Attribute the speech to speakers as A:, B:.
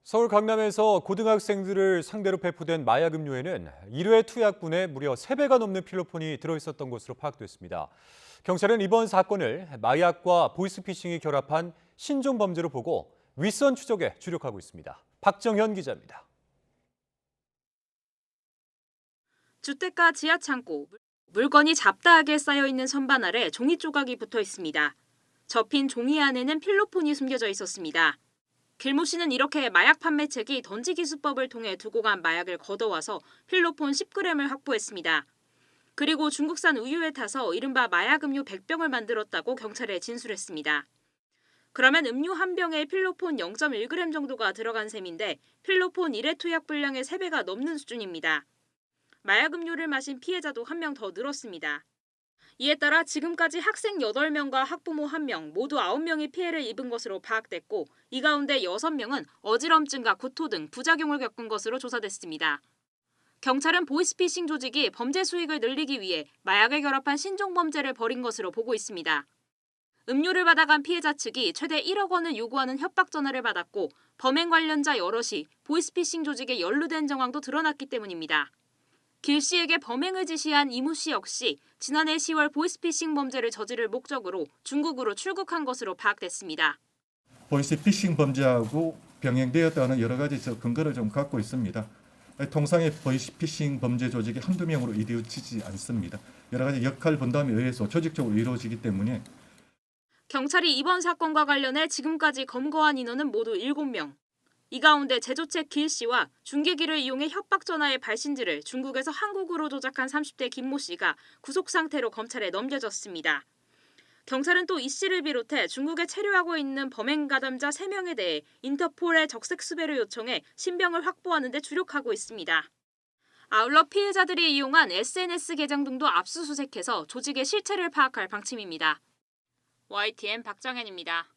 A: 서울 강남에서 고등학생들을 상대로 배포된 마약 음료에는 1회 투약분에 무려 3배가 넘는 필로폰이 들어있었던 것으로 파악됐습니다. 경찰은 이번 사건을 마약과 보이스피싱이 결합한 신종 범죄로 보고 윗선 추적에 주력하고 있습니다. 박정현 기자입니다.
B: 주택가 지하 창고, 물건이 잡다하게 쌓여있는 선반 아래 종이 조각이 붙어 있습니다. 접힌 종이 안에는 필로폰이 숨겨져 있었습니다. 길모 씨는 이렇게 마약 판매책이 던지기 수법을 통해 두고 간 마약을 걷어와서 필로폰 10g을 확보했습니다. 그리고 중국산 우유에 타서 이른바 마약 음료 100병을 만들었다고 경찰에 진술했습니다. 그러면 음료 한 병에 필로폰 0.1g 정도가 들어간 셈인데 필로폰 1회 투약 분량의 3배가 넘는 수준입니다. 마약 음료를 마신 피해자도 한 명 더 늘었습니다. 이에 따라 지금까지 학생 8명과 학부모 1명, 모두 9명이 피해를 입은 것으로 파악됐고 이 가운데 6명은 어지럼증과 구토 등 부작용을 겪은 것으로 조사됐습니다. 경찰은 보이스피싱 조직이 범죄 수익을 늘리기 위해 마약을 결합한 신종범죄를 벌인 것으로 보고 있습니다. 음료를 받아간 피해자 측이 최대 1억 원을 요구하는 협박 전화를 받았고 범행 관련자 여럿이 보이스피싱 조직에 연루된 정황도 드러났기 때문입니다. 길 씨에게 범행을 지시한 이모 씨 역시 지난해 10월 보이스피싱 범죄를 저지를 목적으로 중국으로 출국한 것으로 파악됐습니다.
C: 보이스피싱 범죄하고 병행되었다는 여러 가지 근거를 좀 갖고 있습니다. 통상의 보이스피싱 범죄 조직이 한두 명으로 이루어지지 않습니다. 여러 가지 역할 분담에 의해서 조직적으로 이루어지기 때문에
B: 경찰이 이번 사건과 관련해 지금까지 검거한 인원은 모두 7명. 이 가운데 제조체 길 씨와 중계기를 이용해 협박 전화의 발신지를 중국에서 한국으로 조작한 30대 김모 씨가 구속 상태로 검찰에 넘겨졌습니다. 경찰은 또 이 씨를 비롯해 중국에 체류하고 있는 범행 가담자 3명에 대해 인터폴에 적색 수배를 요청해 신병을 확보하는 데 주력하고 있습니다. 아울러 피해자들이 이용한 SNS 계정 등도 압수수색해서 조직의 실체를 파악할 방침입니다. YTN 박정현입니다.